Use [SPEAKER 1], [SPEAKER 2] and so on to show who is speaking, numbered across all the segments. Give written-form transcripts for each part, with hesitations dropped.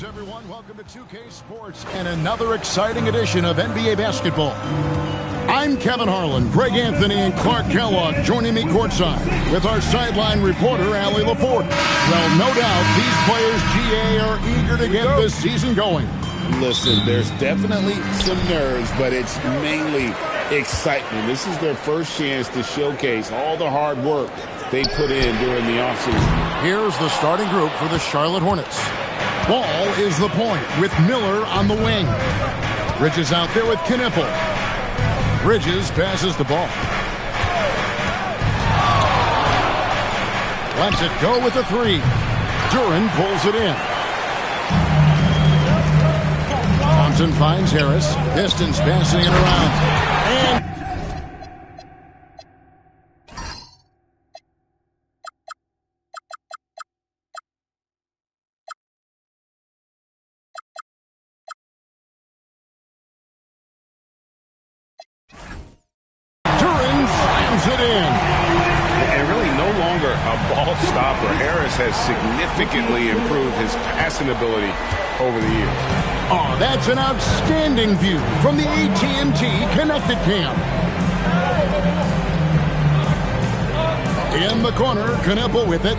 [SPEAKER 1] Greetings, everyone. Welcome to 2K Sports and another exciting edition of NBA basketball. I'm Kevin Harlan, Greg Anthony, and Clark Kellogg joining me courtside with our sideline reporter, Allie LaForte. Well, no doubt these players, GA, are eager to get this season going.
[SPEAKER 2] Listen, there's definitely some nerves, but it's mainly excitement. This is their first chance to showcase all the hard work they put in during the offseason.
[SPEAKER 1] Here's the starting group for the Charlotte Hornets. Ball is the point with Miller on the wing. Bridges out there with Knipple. Bridges passes the ball. Lets it go with the three. Duran pulls it in. Thompson finds Harris. Pistons passing it around. And it in.
[SPEAKER 2] And really no longer a ball stopper. Harris has significantly improved his passing ability over the years.
[SPEAKER 1] Oh, that's an outstanding view from the AT&T Connected Cam. In the corner, Knipple with it.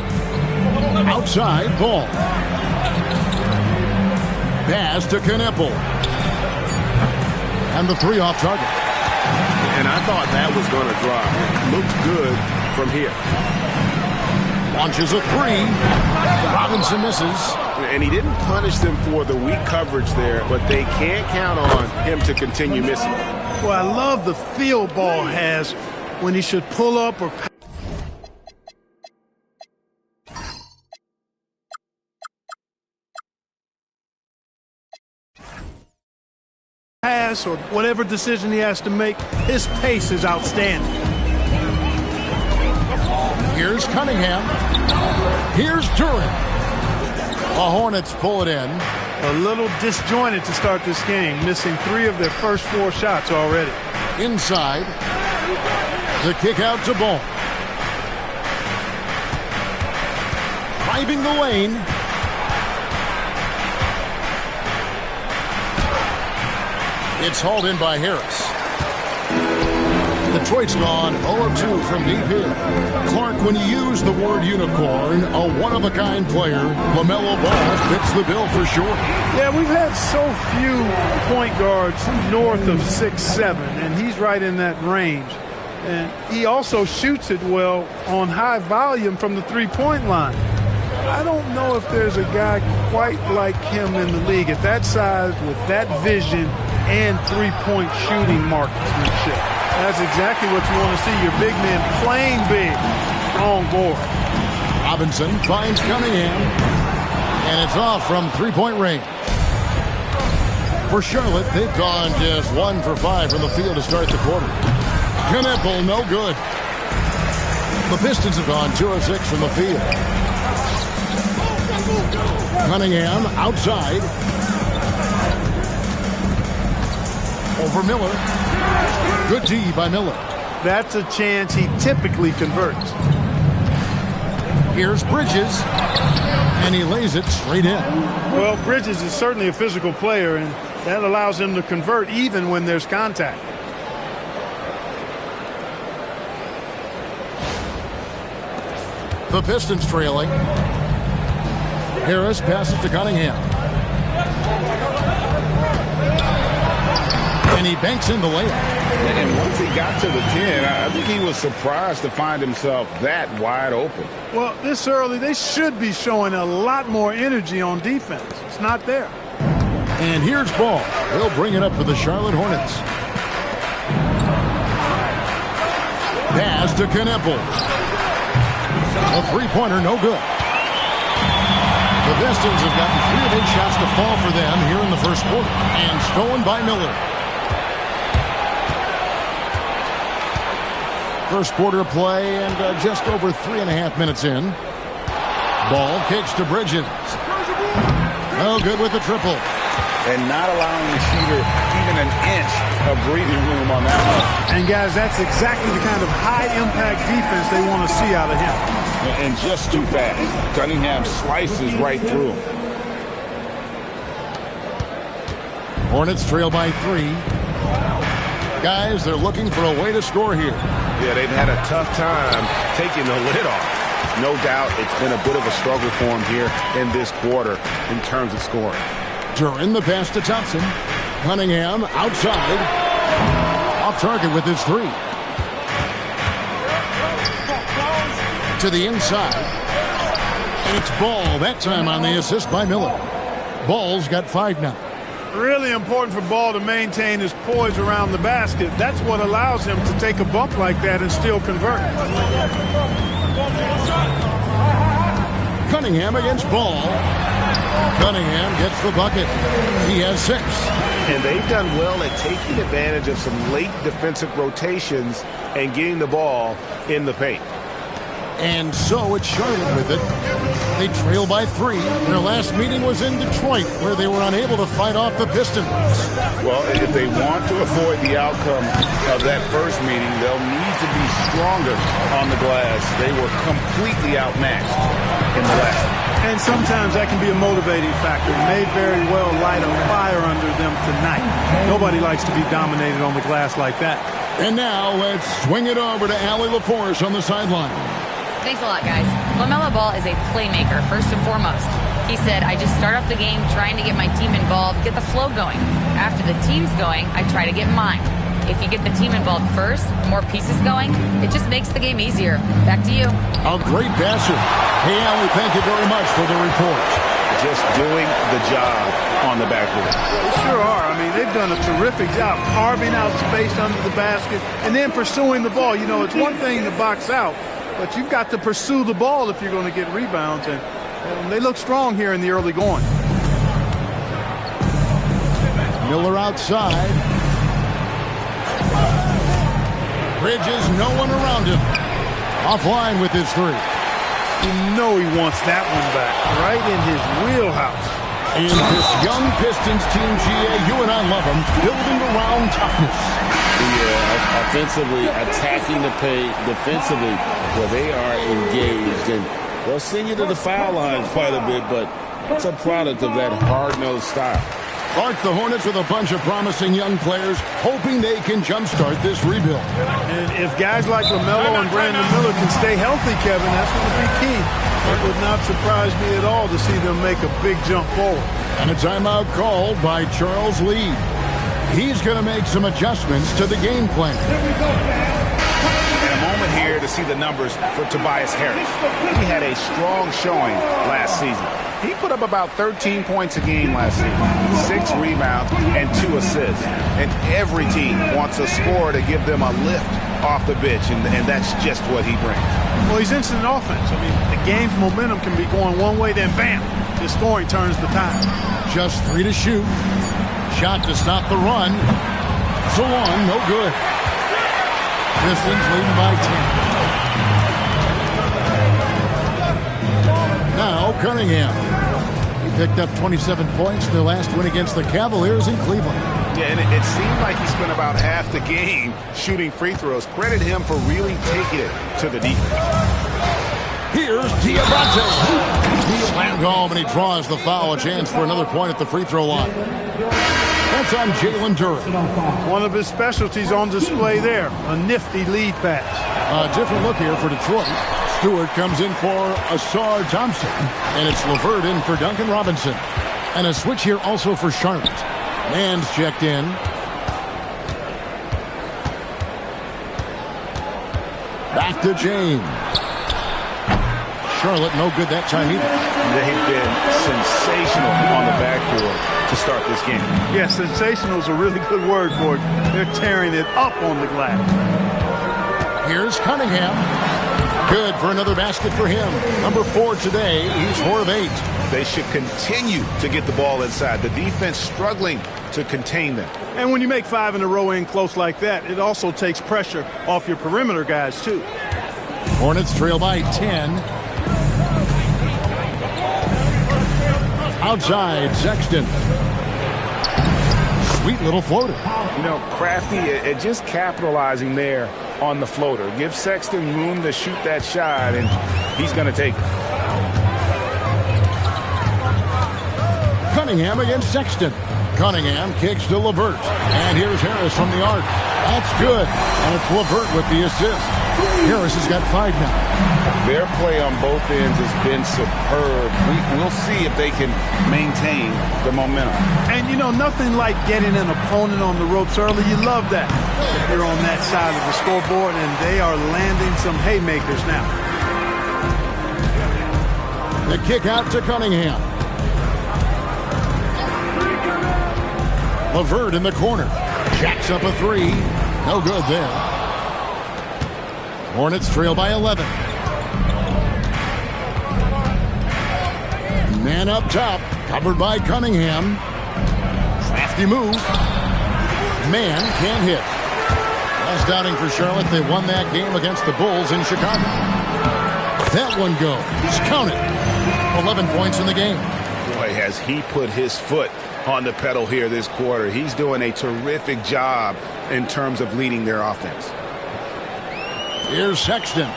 [SPEAKER 1] Outside, Ball. Pass to Knipple. And the three off target.
[SPEAKER 2] And I thought that was going to drop. It looked good from here.
[SPEAKER 1] Launches a three. Robinson misses.
[SPEAKER 2] And he didn't punish them for the weak coverage there, but they can't count on him to continue missing.
[SPEAKER 3] Well, I love the feel Ball has when he should pull up or pass or whatever decision he has to make. His pace is outstanding.
[SPEAKER 1] Here's Cunningham. Here's Duran. The Hornets pull it in.
[SPEAKER 3] A little disjointed to start this game, missing 3 of their first 4 shots already.
[SPEAKER 1] Inside. The kick out to Ball. Driving the lane. It's hauled in by Harris. Detroit's gone 0-2 from deep here. Clark, when you use the word unicorn, a one-of-a-kind player, LaMelo Ball fits the bill for sure.
[SPEAKER 3] Yeah, we've had so few point guards north of 6'7", and he's right in that range. And he also shoots it well on high volume from the three-point line. I don't know if there's a guy quite like him in the league at that size with that vision and three-point shooting marksmanship. That's exactly what you want to see. Your big man playing big. Strong board.
[SPEAKER 1] Robinson finds Cunningham. And it's off from three-point range. For Charlotte, they've gone just 1 for 5 from the field to start the quarter. Knipple, no good. The Pistons have gone 2 of 6 from the field. Cunningham outside. Over Miller. Good D by Miller.
[SPEAKER 3] That's a chance he typically converts.
[SPEAKER 1] Here's Bridges. And he lays it straight in.
[SPEAKER 3] Well, Bridges is certainly a physical player, and that allows him to convert even when there's contact.
[SPEAKER 1] The Pistons trailing. Harris passes to Cunningham. And he banks in the layup.
[SPEAKER 2] And once he got to the 10, I think he was surprised to find himself that wide open.
[SPEAKER 3] Well, this early, they should be showing a lot more energy on defense. It's not there.
[SPEAKER 1] And here's Ball. He'll bring it up for the Charlotte Hornets. Pass to Knipple. A three-pointer, no good. The Pistons have gotten 3 of 8 shots to fall for them here in the first quarter. And stolen by Miller. First quarter play and just over 3.5 minutes in. Ball kicks to Bridges. No good with the triple.
[SPEAKER 2] And not allowing the shooter even an inch of breathing room on that one.
[SPEAKER 3] And guys, that's exactly the kind of high-impact defense they want to see out of him.
[SPEAKER 2] And just too fast. Cunningham slices right through him.
[SPEAKER 1] Hornets trail by 3. Guys, they're looking for a way to score here.
[SPEAKER 2] Yeah, they've had a tough time taking the lid off. No doubt it's been a bit of a struggle for them here in this quarter in terms of scoring.
[SPEAKER 1] Duran the pass to Thompson. Cunningham outside. Off target with his 3. To the inside. And it's Ball that time on the assist by Miller. Ball's got 5 now.
[SPEAKER 3] Really important for Ball to maintain his poise around the basket. That's what allows him to take a bump like that and still convert.
[SPEAKER 1] Cunningham against Ball. Cunningham gets the bucket. He has 6.
[SPEAKER 2] And they've done well at taking advantage of some late defensive rotations and getting the ball in the paint.
[SPEAKER 1] And so it's Charlotte with it. They trail by 3. Their last meeting was in Detroit, where they were unable to fight off the Pistons.
[SPEAKER 2] Well, if they want to avoid the outcome of that first meeting, they'll need to be stronger on the glass. They were completely outmatched in the last.
[SPEAKER 3] And sometimes that can be a motivating factor. It may very well light a fire under them tonight. Nobody likes to be dominated on the glass like that.
[SPEAKER 1] And now let's swing it over to Allie LaForce on the sideline.
[SPEAKER 4] Thanks a lot, guys. LaMelo Ball is a playmaker, first and foremost. He said, I just start off the game trying to get my team involved, get the flow going. After the team's going, I try to get mine. If you get the team involved first, more pieces going, it just makes the game easier. Back to you.
[SPEAKER 1] A great passer. Hey, Allie, thank you very much for the report.
[SPEAKER 2] Just doing the job on the backboard.
[SPEAKER 3] They sure are. I mean, they've done a terrific job carving out space under the basket and then pursuing the ball. You know, it's one thing to box out, but you've got to pursue the ball if you're going to get rebounds. And they look strong here in the early going.
[SPEAKER 1] Miller outside. Bridges, no one around him. Offline with his 3.
[SPEAKER 3] You know he wants that one back, right in his wheelhouse.
[SPEAKER 1] And this young Pistons team, GA, you and I love them, building around toughness.
[SPEAKER 2] Yeah, offensively, attacking the paint, defensively, well, they are engaged. And they'll send you to the foul line quite a bit, but it's a product of that hard-nosed style.
[SPEAKER 1] Clark, the Hornets with a bunch of promising young players, hoping they can jumpstart this rebuild.
[SPEAKER 3] And if guys like LaMelo and Brandon Miller can stay healthy, Kevin, that's going to be key. It would not surprise me at all to see them make a big jump forward.
[SPEAKER 1] And a timeout called by Charles Lee. He's going to make some adjustments to the game plan.
[SPEAKER 2] And a moment here to see the numbers for Tobias Harris. He had a strong showing last season. He put up about 13 points a game last season, 6 rebounds and 2 assists. And every team wants a scorer to give them a lift off the bench, and that's just what he brings.
[SPEAKER 3] Well, he's instant offense. I mean, the game's momentum can be going one way, then bam, his scoring turns the tide.
[SPEAKER 1] Just 3 to shoot. Shot to stop the run. So long, no good. Pistons leading by 10. Now Cunningham. He picked up 27 points in their last win against the Cavaliers in Cleveland.
[SPEAKER 2] Yeah, and it seemed like he spent about half the game shooting free throws. Credit him for really taking it to the defense.
[SPEAKER 1] Here's Diabate. He slammed home and he draws the foul. A chance for another point at the free throw line. That's on Jalen Duran.
[SPEAKER 3] One of his specialties on display there. A nifty lead pass.
[SPEAKER 1] A different look here for Detroit. Stewart comes in for Asar Thompson. And it's LeVert in for Duncan Robinson. And a switch here also for Charlotte. Mann's checked in. Back to James. Charlotte no good that time either.
[SPEAKER 2] They've been sensational on the backboard to start this game.
[SPEAKER 3] Yeah, sensational is a really good word for it. They're tearing it up on the glass.
[SPEAKER 1] Here's Cunningham. Good for another basket for him. Number 4 today. He's 4 of 8.
[SPEAKER 2] They should continue to get the ball inside. The defense struggling to contain them.
[SPEAKER 3] And when you make 5 in a row in close like that, it also takes pressure off your perimeter guys, too.
[SPEAKER 1] Hornets trail by 10. Outside, Sexton. Sweet little floater.
[SPEAKER 2] You know, crafty at just capitalizing there on the floater. Give Sexton room to shoot that shot, and he's going to take it.
[SPEAKER 1] Cunningham against Sexton. Cunningham kicks to LeVert. And here's Harris from the arc. That's good. And it's LeVert with the assist. Harris has got 5 now.
[SPEAKER 2] Their play on both ends has been superb. We'll see if they can maintain the momentum.
[SPEAKER 3] And, you know, nothing like getting an opponent on the ropes early. You love that. You're on that side of the scoreboard, and they are landing some haymakers now.
[SPEAKER 1] The kick out to Cunningham. LeVert in the corner. Jacks up a 3. No good there. Hornets trail by 11. Man up top, covered by Cunningham. Crafty move. Man can't hit. Last outing for Charlotte, they won that game against the Bulls in Chicago. That one goes. Count it. 11 points in the game.
[SPEAKER 2] Boy, has he put his foot on the pedal here this quarter. He's doing a terrific job in terms of leading their offense.
[SPEAKER 1] Here's Sexton.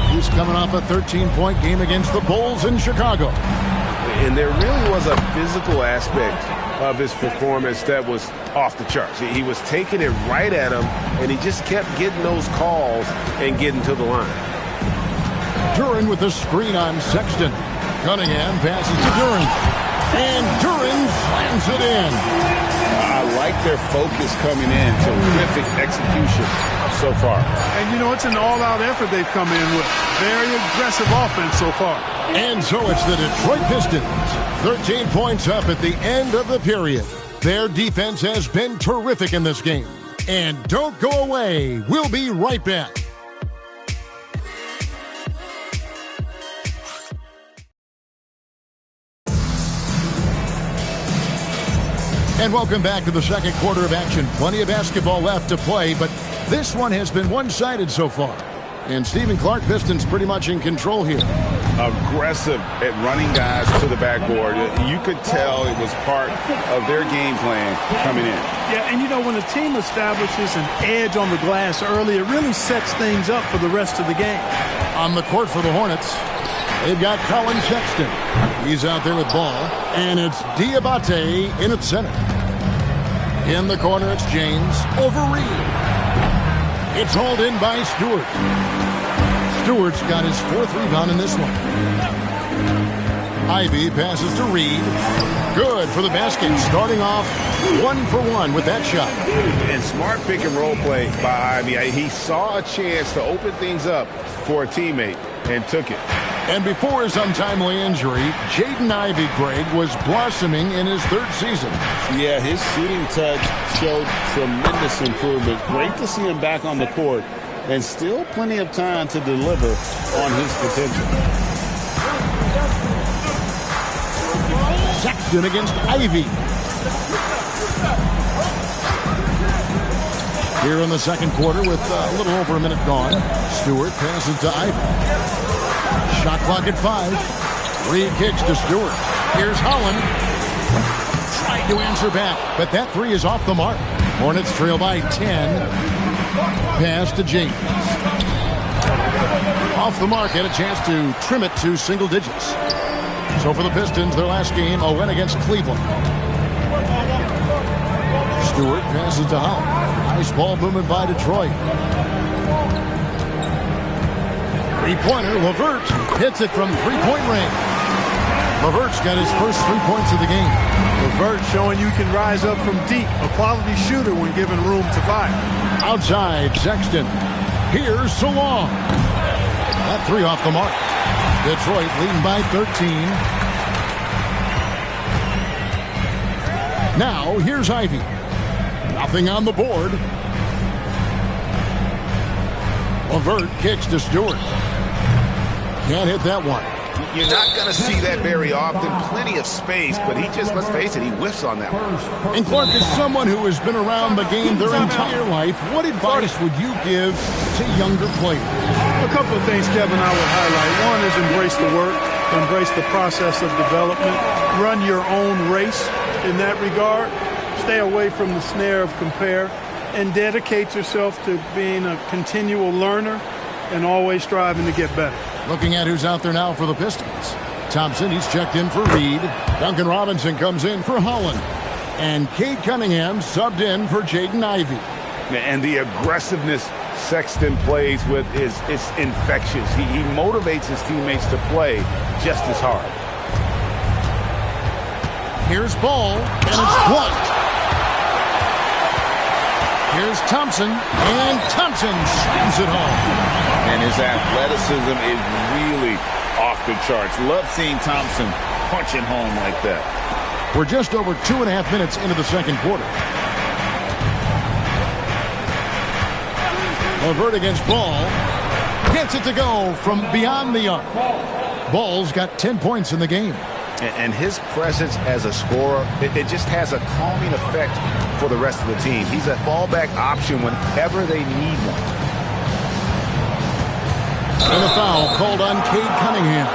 [SPEAKER 1] He's coming off a 13-point game against the Bulls in Chicago.
[SPEAKER 2] And there really was a physical aspect of his performance that was off the charts. He was taking it right at him, and he just kept getting those calls and getting to the line.
[SPEAKER 1] Duren with a screen on Sexton. Cunningham passes to Duren. And Duren slams it in.
[SPEAKER 2] I like their focus coming in. Terrific execution so far.
[SPEAKER 3] And, you know, it's an all-out effort they've come in with. Very aggressive offense so far.
[SPEAKER 1] And so it's the Detroit Pistons. 13 points up at the end of the period. Their defense has been terrific in this game. And don't go away. We'll be right back. And welcome back to the second quarter of action. Plenty of basketball left to play, but this one has been one-sided so far. And Stephen Clark, Pistons pretty much in control here.
[SPEAKER 2] Aggressive at running guys to the backboard. You could tell it was part of their game plan coming in.
[SPEAKER 3] Yeah, and you know, when a team establishes an edge on the glass early, it really sets things up for the rest of the game.
[SPEAKER 1] On the court for the Hornets, they've got Colin Sexton. He's out there with ball. And it's Diabate in its center. In the corner, it's James over Reed. It's hauled in by Stewart. Stewart's got his 4th rebound in this one. Ivy passes to Reed. Good for the basket. Starting off 1 for 1 with that shot.
[SPEAKER 2] And smart pick and roll play by Ivy. He saw a chance to open things up for a teammate and took it.
[SPEAKER 1] And before his untimely injury, Jaden Ivey, Greg, was blossoming in his 3rd season.
[SPEAKER 5] Yeah, his shooting touch showed tremendous improvement. Great to see him back on the court, and still plenty of time to deliver on his potential.
[SPEAKER 1] Sexton against Ivy. Here in the second quarter with a little over a minute gone. Stewart passes to Ivy. Shot clock at 5. Reed kicks to Stewart. Here's Holland. Tried to answer back, but that 3 is off the mark. Hornets trail by 10. Pass to James. Off the mark, had a chance to trim it to single digits. So for the Pistons, their last game, a win against Cleveland. Stewart passes to Holland. Nice ball movement by Detroit. Three-pointer, LeVert hits it from three-point range. LeVert's got his first 3 points of the game.
[SPEAKER 3] LeVert showing you can rise up from deep. A quality shooter when given room to fire.
[SPEAKER 1] Outside, Sexton. Here's Solong. That 3 off the mark. Detroit leading by 13. Now, here's Ivy. Nothing on the board. LeVert kicks to Stewart. Can't hit that one.
[SPEAKER 2] You're not going to see that very often. Plenty of space, but he just, let's face it, he whiffs on that one.
[SPEAKER 1] And Clark, is someone who has been around the game their entire life, what advice would you give to younger players?
[SPEAKER 3] A couple of things, Kevin, I would highlight. One is embrace the work, embrace the process of development, run your own race in that regard, stay away from the snare of compare, and dedicate yourself to being a continual learner and always striving to get better.
[SPEAKER 1] Looking at who's out there now for the Pistons. Thompson, he's checked in for Reed. Duncan Robinson comes in for Holland. And Cade Cunningham subbed in for Jaden Ivey.
[SPEAKER 2] And the aggressiveness Sexton plays with is infectious. He motivates his teammates to play just as hard.
[SPEAKER 1] Here's Ball, and it's blocked. Here's Thompson, and Thompson slams it home.
[SPEAKER 2] And his athleticism is really off the charts. Love seeing Thompson punching home like that.
[SPEAKER 1] We're just over 2.5 minutes into the second quarter. Levert against Ball. Gets it to go from beyond the arc. Ball's got 10 points in the game.
[SPEAKER 2] And his presence as a scorer, it just has a calming effect for the rest of the team. He's a fallback option whenever they need one.
[SPEAKER 1] And a foul called on Cade Cunningham.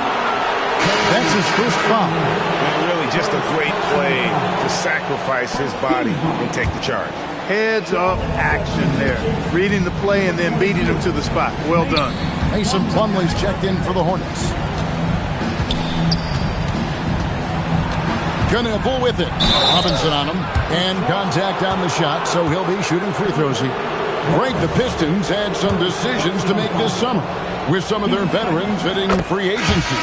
[SPEAKER 1] That's his first foul.
[SPEAKER 2] And really just a great play to sacrifice his body and take the charge.
[SPEAKER 3] Heads-up action there. Reading the play and then beating him to the spot. Well done.
[SPEAKER 1] Mason Plumlee's checked in for the Hornets. Knuppel with it. Robinson on him. And contact on the shot, so he'll be shooting free throws here. Greg, the Pistons had some decisions to make this summer, with some of their veterans hitting free agency.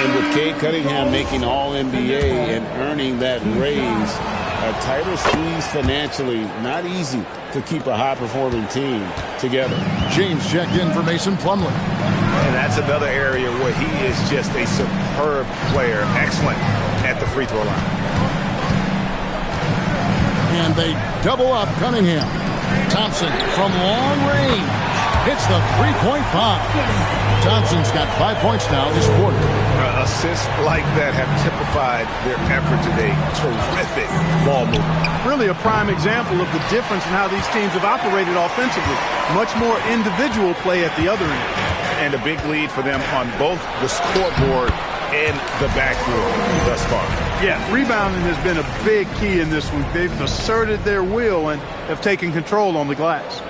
[SPEAKER 5] And with Cade Cunningham making All-NBA and earning that raise, a tighter squeeze financially, not easy to keep a high-performing team together.
[SPEAKER 1] James checked in for Mason Plumlee.
[SPEAKER 2] And that's another area where he is just a superb player, excellent at the free throw line.
[SPEAKER 1] And they double up Cunningham. Thompson from long range hits the three-point bomb. Thompson's got 5 points now this quarter.
[SPEAKER 2] Assists like that have typified their effort today. Terrific ball movement.
[SPEAKER 3] Really a prime example of the difference in how these teams have operated offensively. Much more individual play at the other end.
[SPEAKER 2] And a big lead for them on both the scoreboard and the backboard thus far.
[SPEAKER 3] Yeah, rebounding has been a big key in this one. They've asserted their will and have taken control on the glass.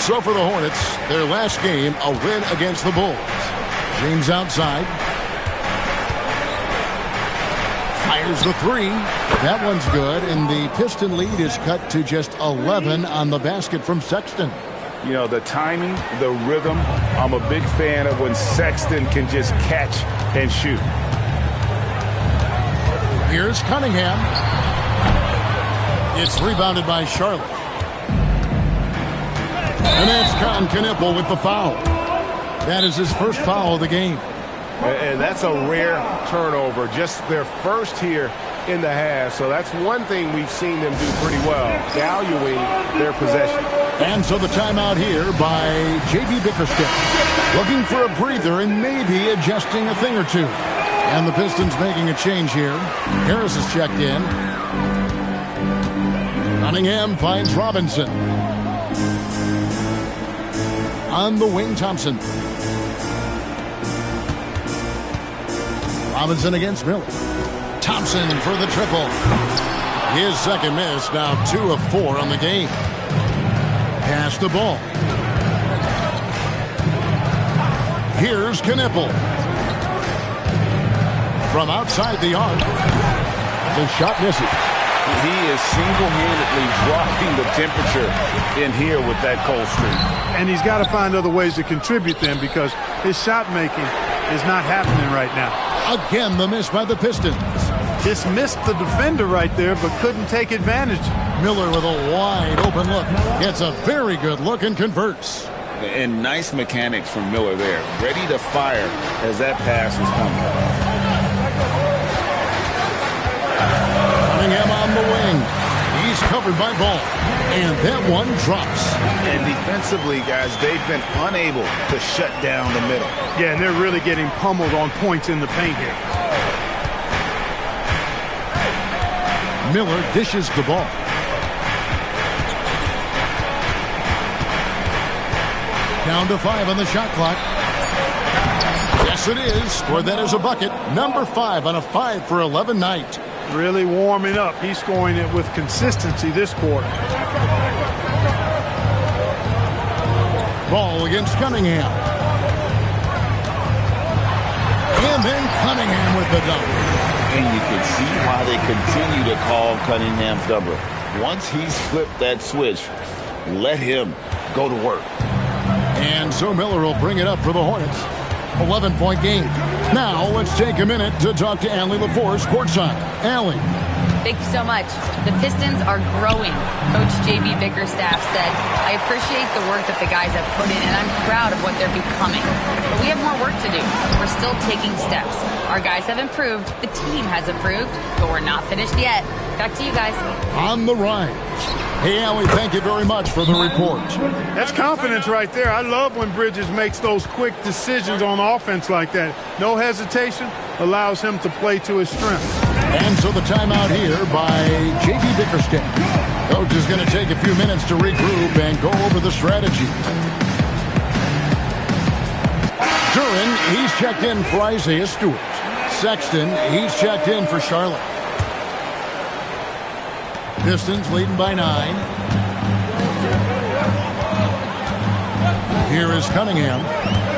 [SPEAKER 1] So for the Hornets, their last game, a win against the Bulls. James outside. Fires the three. That one's good, and the Piston lead is cut to just 11 on the basket from Sexton.
[SPEAKER 2] You know, the timing, the rhythm, I'm a big fan of when Sexton can just catch and shoot.
[SPEAKER 1] Here's Cunningham. It's rebounded by Charlotte. And that's Knuppel with the foul. That is his first foul of the game.
[SPEAKER 2] And that's a rare turnover, just their first here in the half. So that's one thing we've seen them do pretty well, valuing their possession.
[SPEAKER 1] And so the timeout here by J.B. Bickerstaff. Looking for a breather and maybe adjusting a thing or two. And the Pistons making a change here. Harris is checked in. Cunningham finds Robinson. On the wing, Thompson. Robinson against Miller. Thompson for the triple. His second miss, now 2 of 4 on the game. Pass the ball. Here's Knuppel. From outside the arc. The shot misses.
[SPEAKER 2] He is single-handedly dropping the temperature in here with that cold streak.
[SPEAKER 3] And he's got to find other ways to contribute them because his shot making is not happening right now.
[SPEAKER 1] Again, the miss by the Pistons.
[SPEAKER 3] Just missed the defender right there, but couldn't take advantage.
[SPEAKER 1] Miller with a wide open look. Gets a very good look and converts.
[SPEAKER 2] And nice mechanics from Miller there. Ready to fire as that pass is coming.
[SPEAKER 1] Cunningham on the wing. He's covered by Ball. And that one drops.
[SPEAKER 2] And defensively, guys, they've been unable to shut down the middle.
[SPEAKER 3] Yeah, and they're really getting pummeled on points in the paint here.
[SPEAKER 1] Miller dishes the ball. Down to 5 on the shot clock. Yes, it is. Scored that as a bucket. Number 5 on a 5 for 11 night.
[SPEAKER 3] Really warming up. He's scoring it with consistency this quarter.
[SPEAKER 1] Ball against Cunningham. And then Cunningham with the dunk.
[SPEAKER 5] And you can see why they continue to call Cunningham's number. Once he's flipped that switch, let him go to work.
[SPEAKER 1] And so Miller will bring it up for the Hornets. 11-point game. Now let's take a minute to talk to Allie LaForce courtside. Allie.
[SPEAKER 4] Thank you so much. The Pistons are growing. Coach J.B. Bickerstaff said, I appreciate the work that the guys have put in, and I'm proud of what they're becoming. But we have more work to do. We're still taking steps. Our guys have improved. The team has improved, but we're not finished yet. Back to you guys.
[SPEAKER 1] On the rise. Hey, Allie, thank you very much for the report.
[SPEAKER 3] That's confidence right there. I love when Bridges makes those quick decisions on offense like that. No hesitation, allows him to play to his strengths.
[SPEAKER 1] And so the timeout here by J.B. Bickerstaff. Coach is going to take a few minutes to regroup and go over the strategy. Duran, he's checked in for Isaiah Stewart. Sexton, he's checked in for Charlotte. Pistons leading by 9. Here is Cunningham.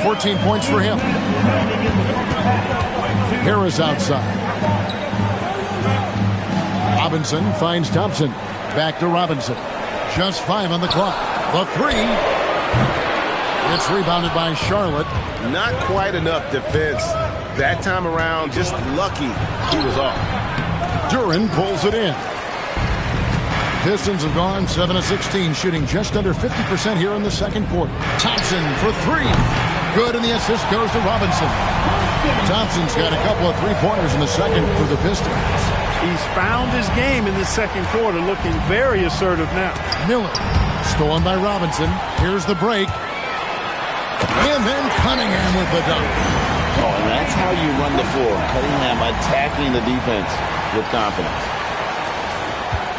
[SPEAKER 1] 14 points for him. Harris outside. Robinson finds Thompson. Back to Robinson. Just 5 on the clock. The 3. It's rebounded by Charlotte.
[SPEAKER 2] Not quite enough defense. That time around, just lucky he was off.
[SPEAKER 1] Duran pulls it in. Pistons have gone 7 of 16, shooting just under 50% here in the second quarter. Thompson for 3. Good, and the assist goes to Robinson. Thompson's got a couple of three-pointers in the second for the Pistons.
[SPEAKER 3] He's found his game in the second quarter, looking very assertive now.
[SPEAKER 1] Miller, stolen by Robinson. Here's the break. And then Cunningham with the dunk.
[SPEAKER 5] Oh, and that's how you run the floor. Cunningham attacking the defense with confidence.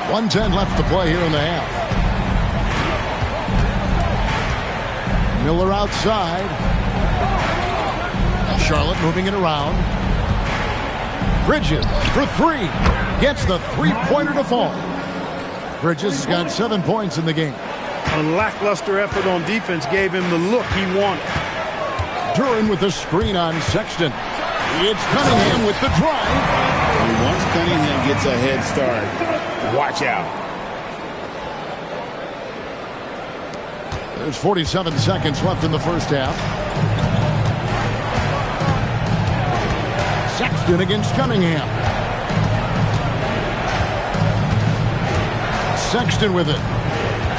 [SPEAKER 1] 1:10 left to play here in the half. Miller outside. Charlotte moving it around. Bridges for 3. Gets the three-pointer to fall. Bridges has got 7 points in the game.
[SPEAKER 3] A lackluster effort on defense gave him the look he wanted.
[SPEAKER 1] Duran with the screen on Sexton. It's Cunningham with the drive.
[SPEAKER 5] And once Cunningham gets a head start, watch out.
[SPEAKER 1] There's 47 seconds left in the first half. Sexton against Cunningham. Sexton with it.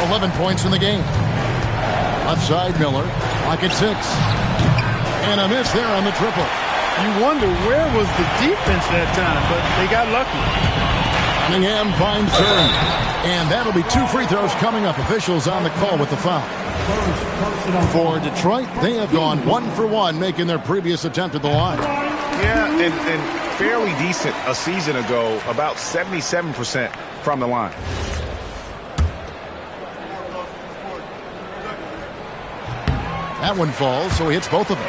[SPEAKER 1] 11 points in the game. Left side, Miller. Clock at 6. And a miss there on the triple.
[SPEAKER 3] You wonder where was the defense that time, but they got lucky.
[SPEAKER 1] Cunningham finds Duran. And that'll be 2 free throws coming up. Officials on the call with the foul. For Detroit, they have gone 1 for 1, making their previous attempt at the line.
[SPEAKER 2] Yeah, and fairly decent a season ago, about 77% from the line.
[SPEAKER 1] That one falls, so he hits both of them.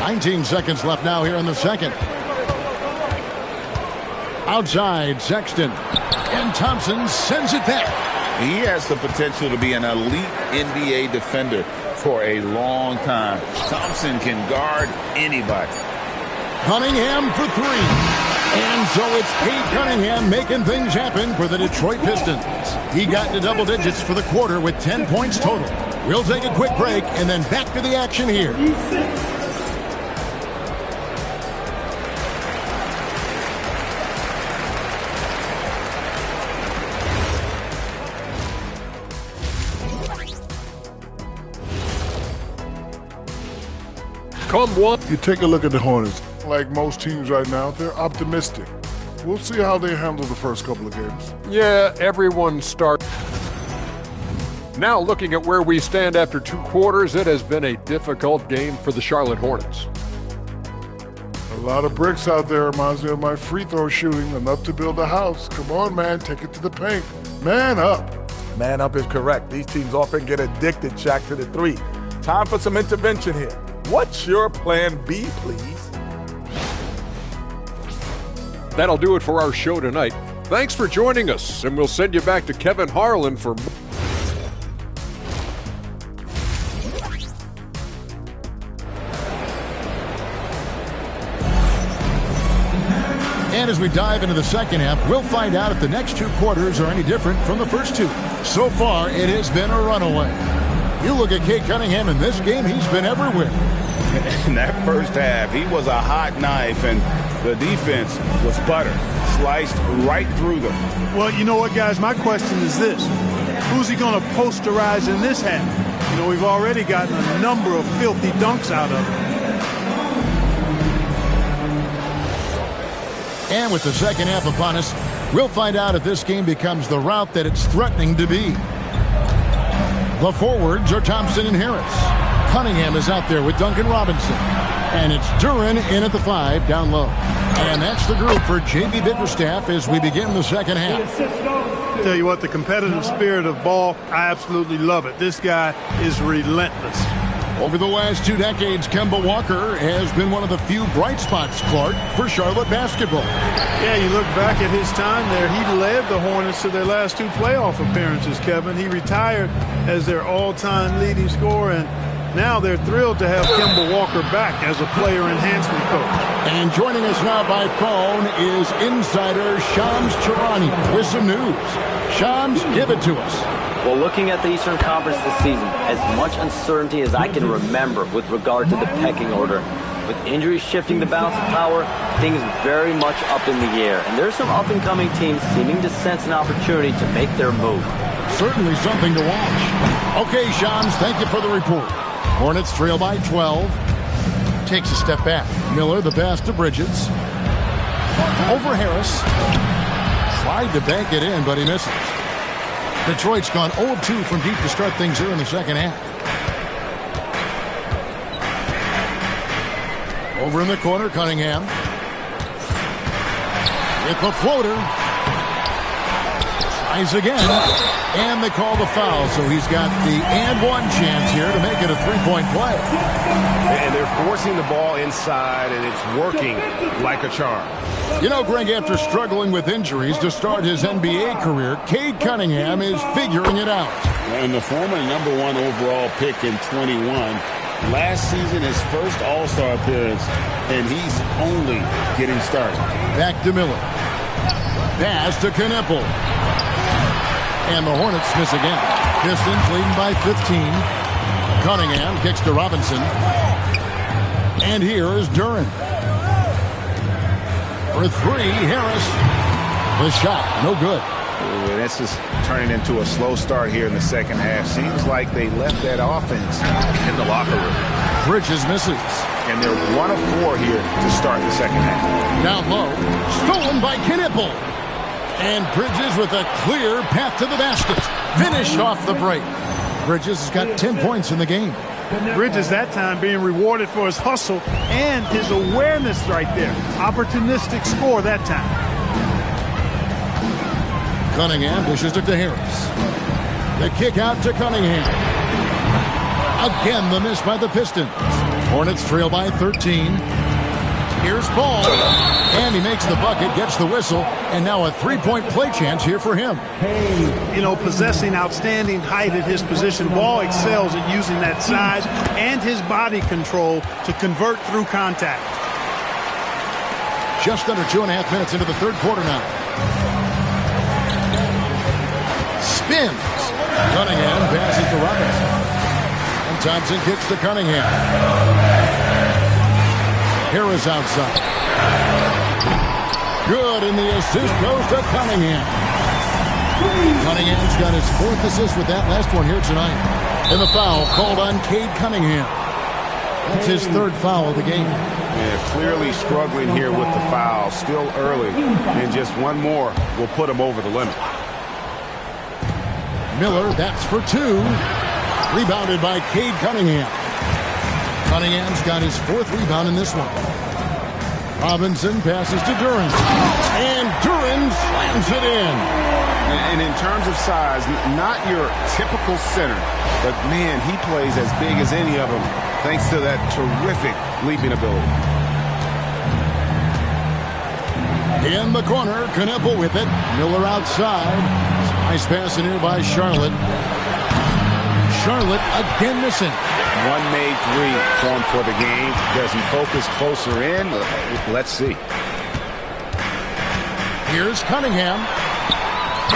[SPEAKER 1] 19 seconds left now here in the second. Outside, Sexton. And Thompson sends it back.
[SPEAKER 5] He has the potential to be an elite NBA defender for a long time. Thompson can guard anybody.
[SPEAKER 1] Cunningham for 3. And so it's Cade Cunningham making things happen for the Detroit Pistons. He got to double digits for the quarter with 10 points total. We'll take a quick break and then back to the action here.
[SPEAKER 6] You take a look at the Hornets. Like most teams right now, they're optimistic. We'll see how they handle the first couple of games.
[SPEAKER 7] Yeah, everyone starts. Now looking at where we stand after 2 quarters, it has been a difficult game for the Charlotte Hornets.
[SPEAKER 6] A lot of bricks out there. Reminds me of my free throw shooting. Enough to build a house. Come on, man. Take it to the paint. Man up.
[SPEAKER 8] Man up is correct. These teams often get addicted, Shaq, to the 3. Time for some intervention here. What's your plan B, please?
[SPEAKER 7] That'll do it for our show tonight. Thanks for joining us, and we'll send you back to Kevin Harlan for more.
[SPEAKER 1] And as we dive into the second half, we'll find out if the next 2 quarters are any different from the first 2. So far, it has been a runaway. You look at Cade Cunningham in this game, he's been everywhere.
[SPEAKER 2] In that first half, he was a hot knife, and the defense was butter, sliced right through them.
[SPEAKER 3] Well, you know what, guys? My question is this. Who's he going to posterize in this half? You know, we've already gotten a number of filthy dunks out of him.
[SPEAKER 1] And with the second half upon us, we'll find out if this game becomes the route that it's threatening to be. The forwards are Thompson and Harris. Cunningham is out there with Duncan Robinson. And it's Duren in at the 5 down low. And that's the group for J.B. Bickerstaff as we begin the second half.
[SPEAKER 3] Tell you what, the competitive spirit of ball, I absolutely love it. This guy is relentless.
[SPEAKER 1] Over the last 2 decades, Kemba Walker has been one of the few bright spots, Clark, for Charlotte basketball.
[SPEAKER 3] Yeah, you look back at his time there, he led the Hornets to their last 2 playoff appearances, Kevin. He retired as their all-time leading scorer, and now they're thrilled to have Kemba Walker back as a player enhancement coach.
[SPEAKER 1] And joining us now by phone is insider Shams Charania with some news. Shams, give it to us.
[SPEAKER 9] Well, looking at the Eastern Conference this season, as much uncertainty as I can remember with regard to the pecking order. With injuries shifting the balance of power, things very much up in the air. And there's some up-and-coming teams seeming to sense an opportunity to make their move.
[SPEAKER 1] Certainly something to watch. Okay, Shams, thank you for the report. Hornets trail by 12. Takes a step back. Miller, the pass to Bridges. Over Harris. Tried to bank it in, but he misses. Detroit's gone 0 of 2 from deep to start things here in the second half. Over in the corner, Cunningham. With the floater. Tries again. And they call the foul, so he's got the and one chance here to make it a 3-point play.
[SPEAKER 2] And they're forcing the ball inside, and it's working like a charm.
[SPEAKER 1] You know, Greg, after struggling with injuries to start his NBA career, Cade Cunningham is figuring it out.
[SPEAKER 5] And the former #1 overall pick in 21, last season his first All-Star appearance, and he's only getting started.
[SPEAKER 1] Back to Miller. Pass to Knueppel. And the Hornets miss again. Pistons leading by 15. Cunningham kicks to Robinson. And here is Duren. For 3, Harris. The shot, no good.
[SPEAKER 2] Ooh, this is turning into a slow start here in the second half. Seems like they left that offense in the locker room.
[SPEAKER 1] Bridges misses.
[SPEAKER 2] And they're 1 of 4 here to start the second half.
[SPEAKER 1] Down low. Stolen by Knueppel. And Bridges with a clear path to the basket. Finished off the break. Bridges has got 10 points in the game.
[SPEAKER 3] Bridges that time being rewarded for his hustle and his awareness right there. Opportunistic score that time.
[SPEAKER 1] Cunningham dishes it to Harris. The kick out to Cunningham. Again the miss by the Pistons. Hornets trail by 13. Here's Ball. And he makes the bucket, gets the whistle, and now a 3-point play chance here for him.
[SPEAKER 3] You know, possessing outstanding height at his position, Ball excels at using that size and his body control to convert through contact.
[SPEAKER 1] Just under 2.5 minutes into the third quarter now. Spins. Cunningham passes to Robinson. And Thompson kicks to Cunningham. Harris outside. Good, and the assist goes to Cunningham. Cunningham's got his 4th assist with that last one here tonight. And the foul called on Cade Cunningham. That's his 3rd foul of the game.
[SPEAKER 2] Yeah, clearly struggling here with the foul. Still early, and just one more will put him over the limit.
[SPEAKER 1] Miller, that's for 2. Rebounded by Cade Cunningham. Cunningham's got his 4th rebound in this one. Robinson passes to Duren. And Duren slams it in.
[SPEAKER 2] And in terms of size, not your typical center, but man, he plays as big as any of them thanks to that terrific leaping ability.
[SPEAKER 1] In the corner, Knueppel with it. Miller outside. Nice pass in here by Charlotte. Charlotte again missing.
[SPEAKER 2] 1 made 3 formed for the game. Does he focus closer in? Let's see.
[SPEAKER 1] Here's Cunningham.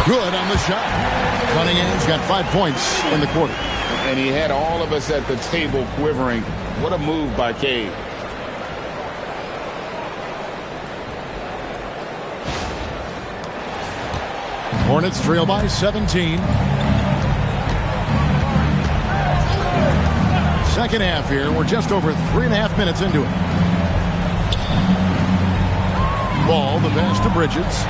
[SPEAKER 1] Good on the shot. Cunningham's got 5 points in the quarter.
[SPEAKER 2] And he had all of us at the table quivering. What a move by Cade.
[SPEAKER 1] Hornets trail by 17. Second half here. We're just over 3.5 minutes into it. Ball, the pass to Bridges.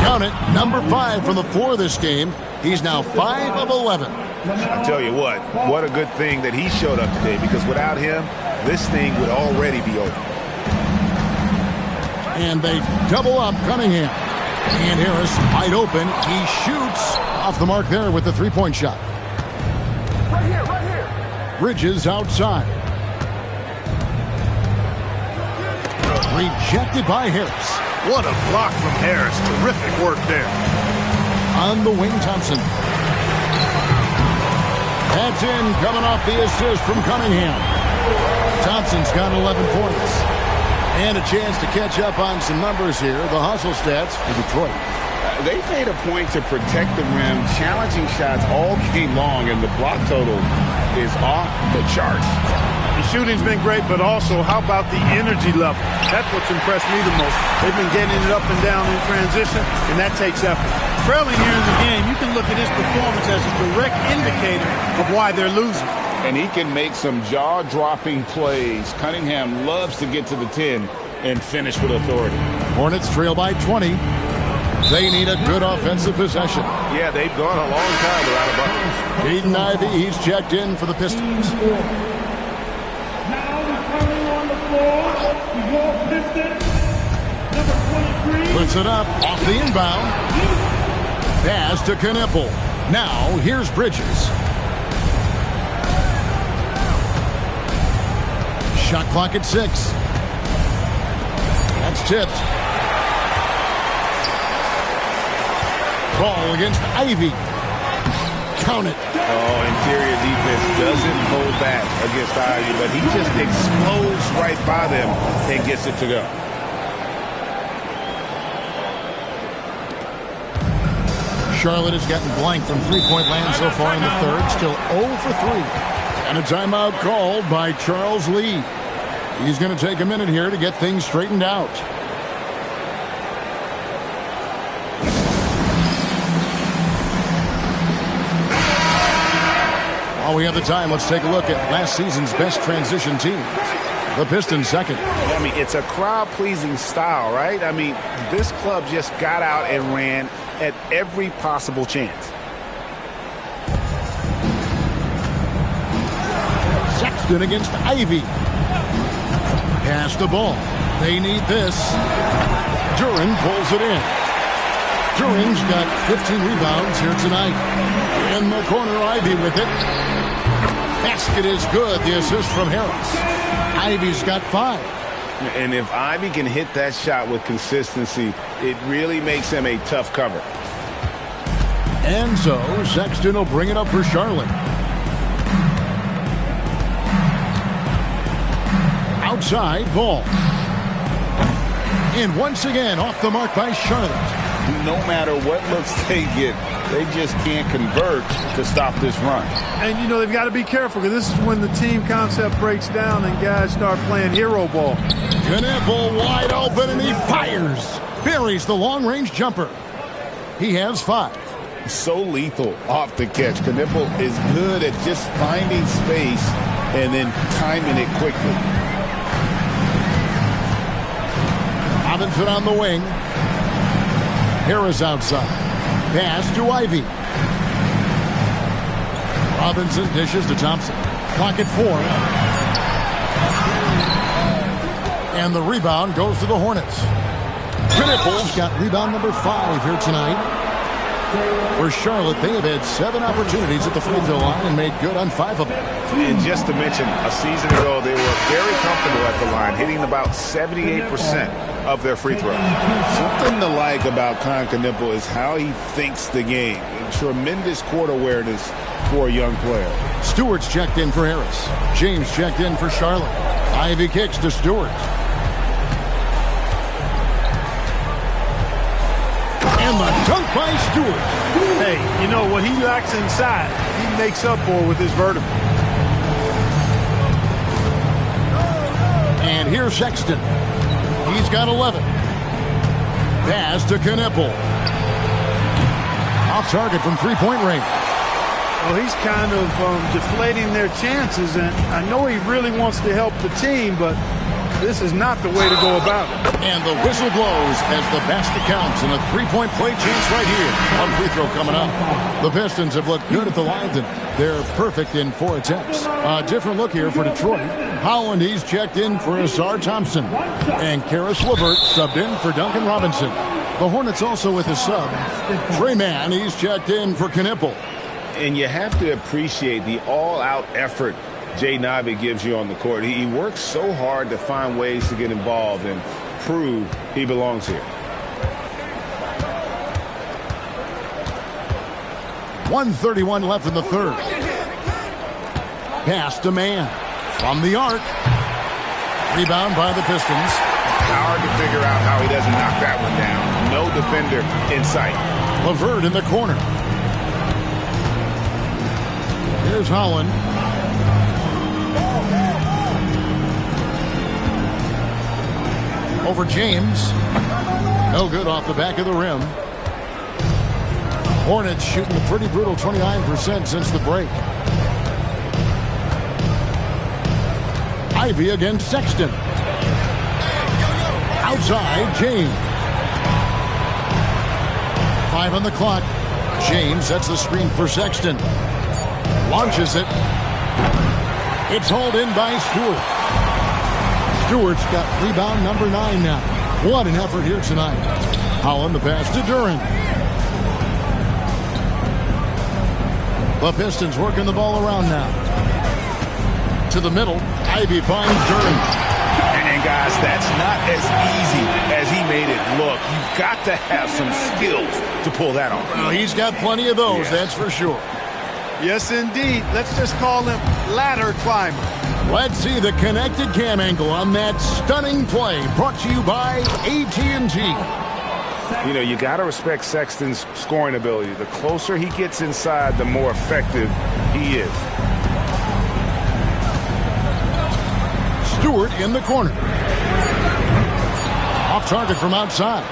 [SPEAKER 1] Count it, number 5 from the floor this game. He's now 5 of 11.
[SPEAKER 2] I tell you what a good thing that he showed up today, because without him, this thing would already be over.
[SPEAKER 1] And they double up Cunningham. And Harris wide open. He shoots off the mark there with the three-point shot.
[SPEAKER 8] Right here.
[SPEAKER 1] Bridges outside. Rejected by Harris.
[SPEAKER 3] What a block from Harris. Terrific work there.
[SPEAKER 1] On the wing, Thompson. That's in, coming off the assist from Cunningham. Thompson's got 11 points. And a chance to catch up on some numbers here. The hustle stats for Detroit.
[SPEAKER 2] They made a point to protect the rim, challenging shots all game long, and the block total is off the charts.
[SPEAKER 3] The shooting's been great, but also how about the energy level? That's what's impressed me the most. They've been getting it up and down in transition, and that takes effort. Trailing here in the game, you can look at his performance as a direct indicator of why they're losing.
[SPEAKER 2] And he can make some jaw-dropping plays. Cunningham loves to get to the 10 and finish with authority.
[SPEAKER 1] Hornets trail by 20. They need a good offensive possession.
[SPEAKER 2] Yeah, they've gone a long time without a bucket.
[SPEAKER 1] Jaden Ivey, he's checked in for the Pistons. Puts it up off the inbound. Pass to Knipple. Now here's Bridges. Shot clock at 6. That's tipped. Ball against Ivy. Count it.
[SPEAKER 2] Oh, interior defense doesn't hold back against Ivy, but he just explodes right by them and gets it to go.
[SPEAKER 1] Charlotte has gotten blank from three-point land so far in the third. Still 0 for 3. And a timeout called by Charles Lee. He's going to take a minute here to get things straightened out. While we have the time, let's take a look at last season's best transition teams. The Pistons second.
[SPEAKER 2] I mean, it's a crowd-pleasing style, right? I mean, this club just got out and ran at every possible chance.
[SPEAKER 1] Sexton against Ivy. Pass the ball. They need this. Duran pulls it in. Duran's got 15 rebounds here tonight. In the corner, Ivy with it. Basket is good. The assist from Harris. Ivy's got 5.
[SPEAKER 2] And if Ivy can hit that shot with consistency, it really makes him a tough cover.
[SPEAKER 1] And so Sexton will bring it up for Charlotte. Outside ball. And once again off the mark by Charlotte.
[SPEAKER 2] No matter what looks they get, they just can't convert to stop this run.
[SPEAKER 3] And, you know, they've got to be careful, because this is when the team concept breaks down and guys start playing hero ball.
[SPEAKER 1] Knipple wide open, and he fires. Buries the long-range jumper. He has 5.
[SPEAKER 2] So lethal off the catch. Knipple is good at just finding space and then timing it quickly.
[SPEAKER 1] Robinson on the wing. Harris outside. Pass to Ivy. Robinson dishes to Thompson. Clock at 4. And the rebound goes to the Hornets. Knipple's got rebound number 5 here tonight. For Charlotte, they have had 7 opportunities at the free throw line and made good on 5 of them.
[SPEAKER 2] And just to mention, a season ago, they were very comfortable at the line, hitting about 78% of their free throws. Something to like about Knipple is how he thinks the game. Tremendous court awareness for a young player.
[SPEAKER 1] Stewart's checked in for Harris. James checked in for Charlotte. Ivy kicks to Stewart. Dunk by Stewart.
[SPEAKER 3] Hey, you know what he lacks inside, he makes up for with his vertical.
[SPEAKER 1] And here's Sexton. He's got 11. Pass to Knippel. Off target from three-point range.
[SPEAKER 3] Well, he's kind of deflating their chances, and I know he really wants to help the team, but this is not the way to go about it.
[SPEAKER 1] And the whistle blows as the basket counts, and a three-point play chance right here. One free throw coming up. The Pistons have looked good at the line, and they're perfect in 4 attempts. A different look here for Detroit. Holland, he's checked in for Azar Thompson. And Karis LeVert subbed in for Duncan Robinson. The Hornets also with a sub. Trey Mann, he's checked in for Knippel.
[SPEAKER 2] And you have to appreciate the all-out effort Jay Navi gives you on the court. He works so hard to find ways to get involved and prove he belongs here.
[SPEAKER 1] 1:31 left in the third. Pass to Mann from the arc. Rebound by the Pistons.
[SPEAKER 2] Hard to figure out how he doesn't knock that one down. No defender in sight.
[SPEAKER 1] LeVert in the corner. Here's Holland. Over James. No good off the back of the rim. Hornets shooting a pretty brutal 29% since the break. Ivy against Sexton. Outside, James. 5 on the clock. James sets the screen for Sexton. Launches it. It's hauled in by Stewart. Stewart's got rebound number 9 now. What an effort here tonight. Holland the pass to Duren. The Pistons working the ball around now. To the middle. Ivy finds Duren.
[SPEAKER 2] And guys, that's not as easy as he made it look. You've got to have some skills to pull that off.
[SPEAKER 1] Well, he's got plenty of those, that's for sure.
[SPEAKER 3] Yes, indeed. Let's just call him ladder climber.
[SPEAKER 1] Let's see the connected cam angle on that stunning play. Brought to you by AT&T.
[SPEAKER 2] You know, you got to respect Sexton's scoring ability. The closer he gets inside, the more effective he is.
[SPEAKER 1] Stewart in the corner. Off target from outside.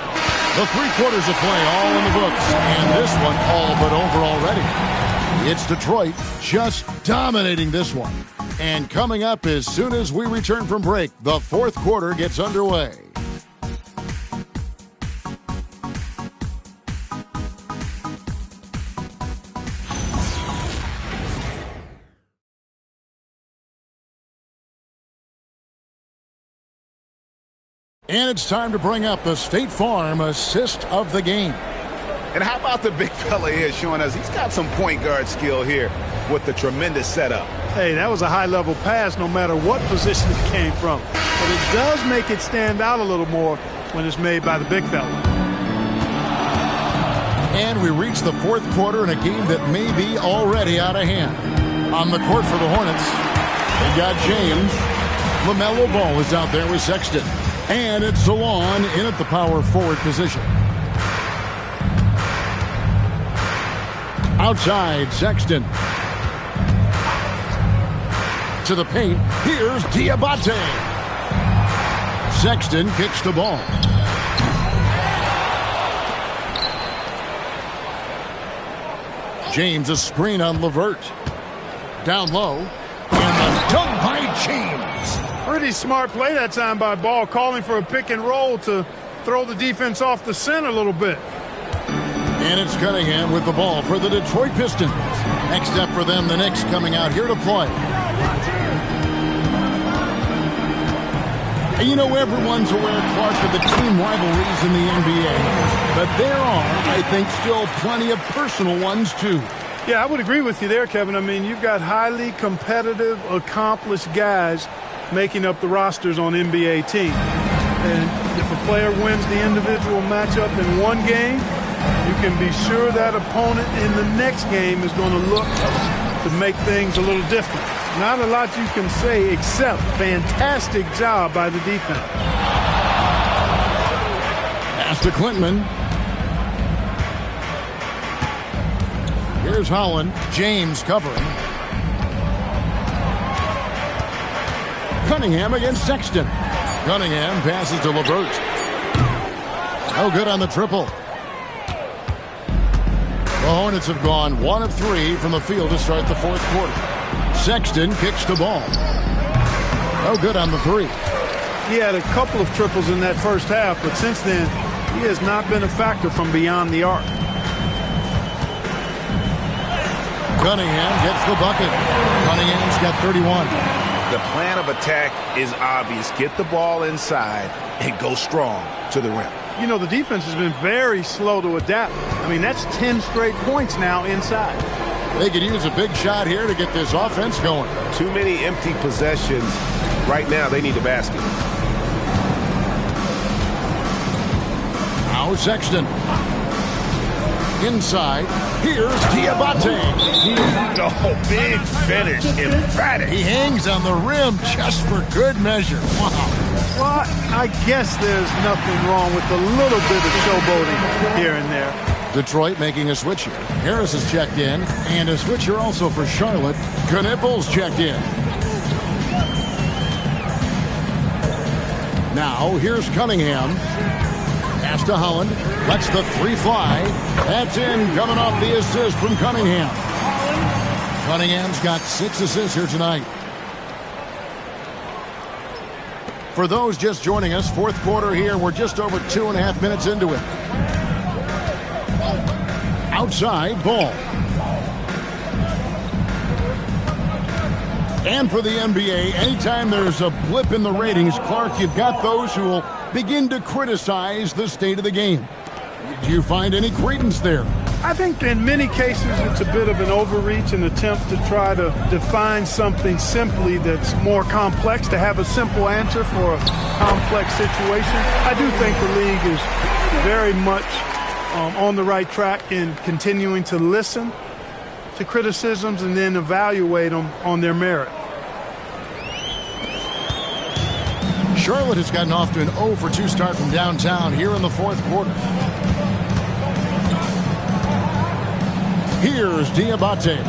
[SPEAKER 1] The 3 quarters of play all in the books. And this one all but over already. It's Detroit just dominating this one. And coming up as soon as we return from break, the 4th quarter gets underway. And it's time to bring up the State Farm assist of the game.
[SPEAKER 2] And how about the big fella here showing us he's got some point guard skill here with the tremendous setup.
[SPEAKER 3] Hey, that was a high-level pass no matter what position it came from. But it does make it stand out a little more when it's made by the big fella.
[SPEAKER 1] And we reach the 4th quarter in a game that may be already out of hand. On the court for the Hornets, they got James. LaMelo Ball is out there with Sexton. And it's Salon in at the power forward position. Outside, Sexton. To the paint. Here's Diabate. Sexton kicks the ball. James a screen on LeVert. Down low. And the dunk by James.
[SPEAKER 3] Pretty smart play that time by Ball, calling for a pick and roll to throw the defense off the scent a little bit.
[SPEAKER 1] And it's Cunningham with the ball for the Detroit Pistons. Next up for them, the Knicks coming out here to play. And you know, everyone's aware, Clark, of the team rivalries in the NBA. But there are, I think, still plenty of personal ones, too.
[SPEAKER 3] Yeah, I would agree with you there, Kevin. I mean, you've got highly competitive, accomplished guys making up the rosters on NBA teams. And if a player wins the individual matchup in one game, you can be sure that opponent in the next game is going to look to make things a little different. Not a lot you can say except fantastic job by the defense.
[SPEAKER 1] Pass to Clinton. Here's Holland. James covering. Cunningham against Sexton. Cunningham passes to LeVert. No good on the triple. The Hornets have gone 1 of 3 from the field to start the fourth quarter. Sexton kicks the ball. No good on the three.
[SPEAKER 3] He had a couple of triples in that first half, but since then, he has not been a factor from beyond the arc.
[SPEAKER 1] Cunningham gets the bucket. Cunningham's got 31.
[SPEAKER 2] The plan of attack is obvious. Get the ball inside and go strong to the rim.
[SPEAKER 3] You know, the defense has been very slow to adapt. I mean, that's 10 straight points now inside.
[SPEAKER 1] They could use a big shot here to get this offense going.
[SPEAKER 10] Too many empty possessions. Right now, they need a basket.
[SPEAKER 1] Now Sexton. Inside. Here's Diabate.
[SPEAKER 2] Oh, big finish. Emphatic.
[SPEAKER 1] He hangs on the rim just for good measure. Wow.
[SPEAKER 3] Well, I guess there's nothing wrong with a little bit of showboating here and there.
[SPEAKER 1] Detroit making a switch here. Harris has checked in, and a switcher also for Charlotte. Knippel's checked in. Now, here's Cunningham. Pass to Holland. Lets the three fly. That's in, coming off the assist from Cunningham. Cunningham's got 6 assists here tonight. For those just joining us, fourth quarter here. We're just over 2.5 minutes into it. Outside, Ball. And for the NBA, anytime there's a blip in the ratings, Clark, you've got those who will begin to criticize the state of the game. Do you find any credence there?
[SPEAKER 3] I think in many cases it's a bit of an overreach, an attempt to try to define something simply that's more complex, to have a simple answer for a complex situation. I do think the league is very much on the right track in continuing to listen to criticisms and then evaluate them on their merit.
[SPEAKER 1] Charlotte has gotten off to an 0 for 2 start from downtown here in the fourth quarter. Here's Diabate,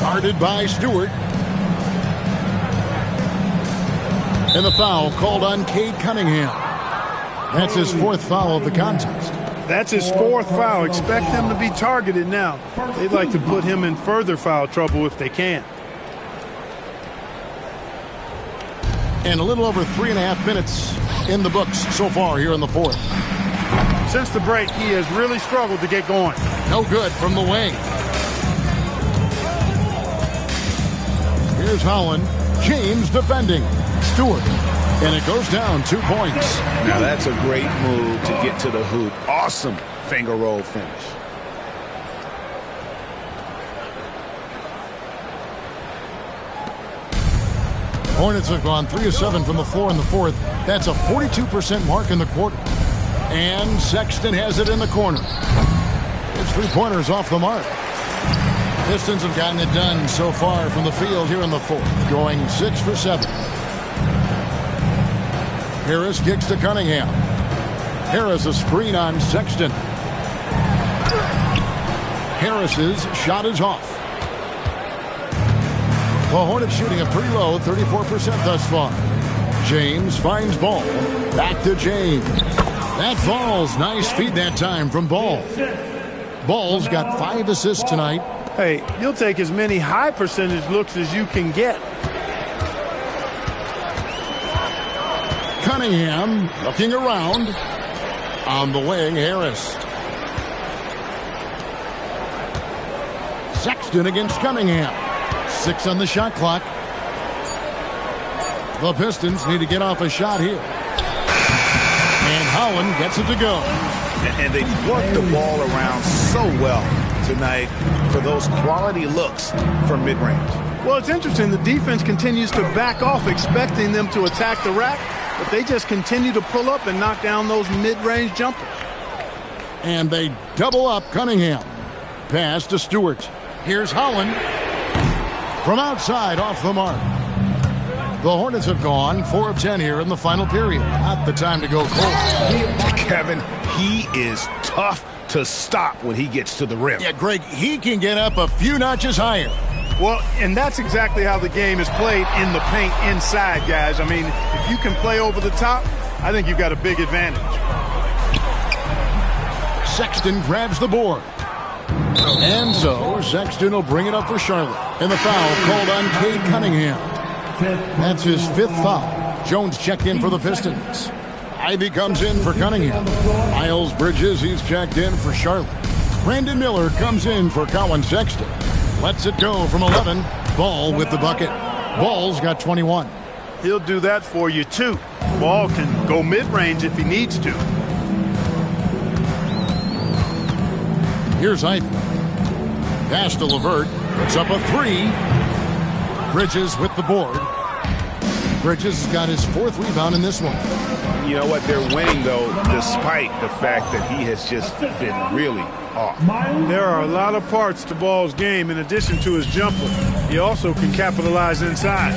[SPEAKER 1] guarded by Stewart. And the foul called on Cade Cunningham. That's his 4th foul of the contest.
[SPEAKER 3] That's his 4th foul. Expect him to be targeted now. They'd like to put him in further foul trouble if they can.
[SPEAKER 1] And a little over 3.5 minutes in the books so far here in the fourth.
[SPEAKER 3] Since the break, he has really struggled to get going.
[SPEAKER 1] No good from the wing. Here's Holland. James defending. Stewart. And it goes down 2 points.
[SPEAKER 2] Now that's a great move to get to the hoop. Awesome finger roll finish.
[SPEAKER 1] Hornets have gone 3 of 7 from the floor in the fourth. That's a 42% mark in the quarter. And Sexton has it in the corner. His 3-pointers off the mark. Pistons have gotten it done so far from the field here in the fourth, going 6 for 7. Harris kicks to Cunningham. Harris a screen on Sexton. Harris's shot is off. The Hornets shooting a pretty low 34% thus far. James finds Ball. Back to James. That falls. Nice feed that time from Ball. Ball's got 5 assists tonight.
[SPEAKER 3] Hey, you'll take as many high percentage looks as you can get.
[SPEAKER 1] Cunningham looking around. On the wing, Harris. Sexton against Cunningham. 6 on the shot clock. The Pistons need to get off a shot here. And Holland gets it to go.
[SPEAKER 2] And they work the ball around so well tonight for those quality looks from mid-range.
[SPEAKER 3] Well, it's interesting. The defense continues to back off, expecting them to attack the rack, but they just continue to pull up and knock down those mid-range jumpers.
[SPEAKER 1] And they double up Cunningham. Pass to Stewart. Here's Holland. From outside, off the mark. The Hornets have gone 4 of 10 here in the final period. Not the time to go cold.
[SPEAKER 2] Kevin, he is tough to stop when he gets to the rim.
[SPEAKER 1] Yeah, Greg, he can get up a few notches higher.
[SPEAKER 3] Well, and that's exactly how the game is played in the paint inside, guys. I mean, if you can play over the top, I think you've got a big advantage.
[SPEAKER 1] Sexton grabs the board. And so Sexton will bring it up for Charlotte. And the foul called on Cade Cunningham. That's his 5th foul. Jones checked in for the Pistons. Ivy comes in for Cunningham. Miles Bridges, he's checked in for Charlotte. Brandon Miller comes in for Colin Sexton. Lets it go from 11. Ball with the bucket. Ball's got 21.
[SPEAKER 3] He'll do that for you, too. Ball can go mid-range if he needs to.
[SPEAKER 1] Here's Ivy. Pass to LeVert. Puts up a 3. Bridges with the board. Bridges has got his 4th rebound in this one.
[SPEAKER 2] You know what? They're winning, though, despite the fact that he has just been really off.
[SPEAKER 3] There are a lot of parts to Ball's game in addition to his jumper. He also can capitalize inside.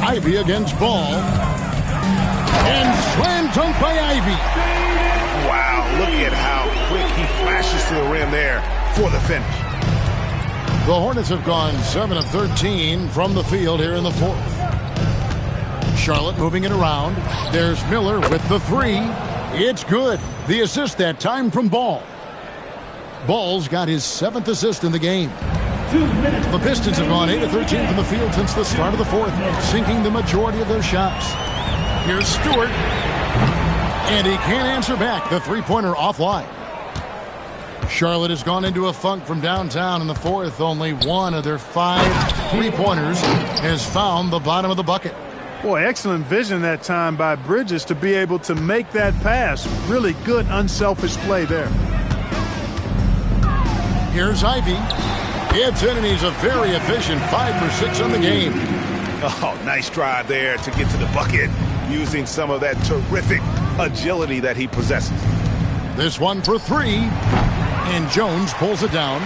[SPEAKER 1] Ivy against Ball. And slam dunk by Ivy.
[SPEAKER 2] Wow, look at how quick he flashes to the rim there for the finish.
[SPEAKER 1] The Hornets have gone 7 of 13 from the field here in the 4th. Charlotte moving it around. There's Miller with the 3. It's good. The assist that time from Ball. Ball's got his 7th assist in the game. The Pistons have gone 8 of 13 from the field since the start of the 4th, sinking the majority of their shots. Here's Stewart. And he can't answer back. The 3-pointer offline. Charlotte has gone into a funk from downtown in the 4th. Only one of their 5 3-pointers has found the bottom of the bucket.
[SPEAKER 3] Boy, excellent vision that time by Bridges to be able to make that pass. Really good, unselfish play there.
[SPEAKER 1] Here's Ivy. It's in, and he's a very efficient 5 for 6 on the game.
[SPEAKER 2] Oh, nice drive there to get to the bucket using some of that terrific agility that he possesses.
[SPEAKER 1] This one for 3, and Jones pulls it down.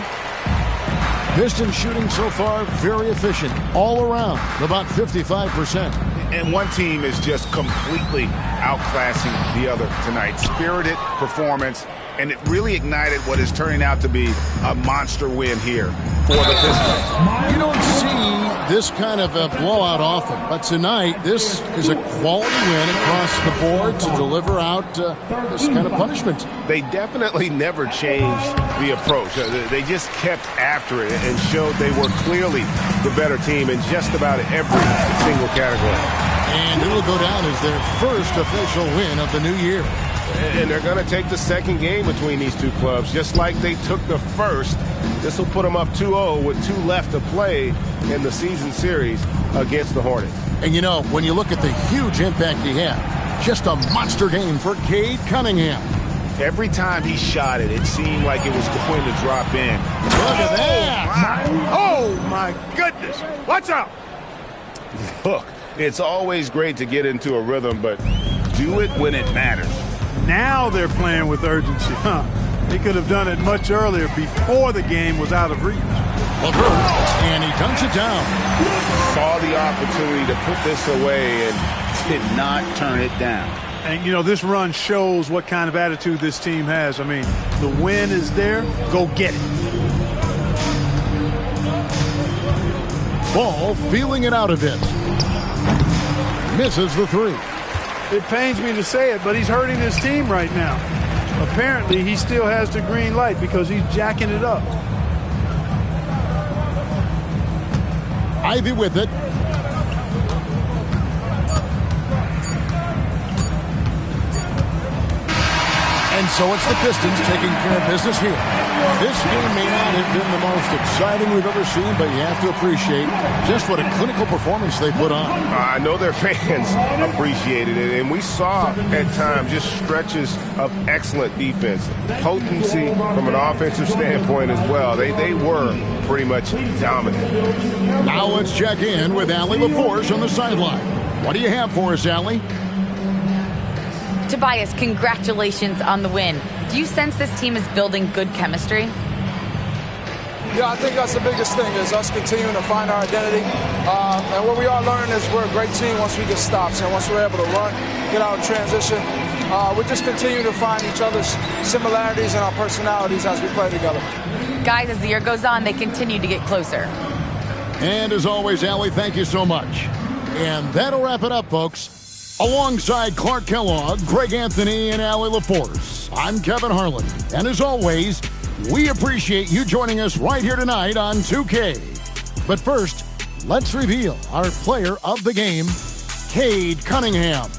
[SPEAKER 1] Pistons shooting so far very efficient all around, about 55%.
[SPEAKER 2] And one team is just completely outclassing the other tonight. Spirited performance, and it really ignited what is turning out to be a monster win here for the Pistons.
[SPEAKER 1] You don't see this kind of a blowout often, but tonight this is a quality win across the board to deliver out this kind of punishment.
[SPEAKER 2] They definitely never changed the approach. They just kept after it and showed they were clearly the better team in just about every single category.
[SPEAKER 1] And it will go down as their first official win of the new year.
[SPEAKER 10] And they're going to take the second game between these two clubs, just like they took the first. This will put them up 2-0 with 2 left to play in the season series against the Hornets.
[SPEAKER 1] And, you know, when you look at the huge impact he had, just a monster game for Cade Cunningham.
[SPEAKER 2] Every time he shot it, it seemed like it was going to drop in.
[SPEAKER 1] Look at that.
[SPEAKER 3] Oh, my goodness. Watch out.
[SPEAKER 2] Look, it's always great to get into a rhythm, but do it when it matters.
[SPEAKER 3] Now they're playing with urgency. He could have done it much earlier before the game was out of reach.
[SPEAKER 1] LeVert, and he dunks it down.
[SPEAKER 2] Saw the opportunity to put this away and did not turn it down.
[SPEAKER 3] And, you know, this run shows what kind of attitude this team has. I mean, the win is there. Go get it.
[SPEAKER 1] Ball feeling it out a bit. Misses the 3.
[SPEAKER 3] It pains me to say it, but he's hurting his team right now. Apparently, he still has the green light because he's jacking it up.
[SPEAKER 1] Ivy with it. And so it's the Pistons taking care of business here. This game may not have been the most exciting we've ever seen, but you have to appreciate just what a clinical performance they put on.
[SPEAKER 10] I know their fans appreciated it, and we saw at times just stretches of excellent defense. Potency from an offensive standpoint as well. They were pretty much dominant.
[SPEAKER 1] Now let's check in with Allie LaForce on the sideline. What do you have for us, Allie?
[SPEAKER 4] Tobias, congratulations on the win. Do you sense this team is building good chemistry?
[SPEAKER 11] Yeah, I think that's the biggest thing is us continuing to find our identity. And what we are learning is we're a great team once we get stops. And once we're able to run, get out of transition, we just continue to find each other's similarities and our personalities as we play together.
[SPEAKER 4] Guys, as the year goes on, they continue to get closer.
[SPEAKER 1] And as always, Allie, thank you so much. And that'll wrap it up, folks. Alongside Clark Kellogg, Greg Anthony, and Allie LaForce, I'm Kevin Harlan. And as always, we appreciate you joining us right here tonight on 2K. But first, let's reveal our player of the game, Cade Cunningham.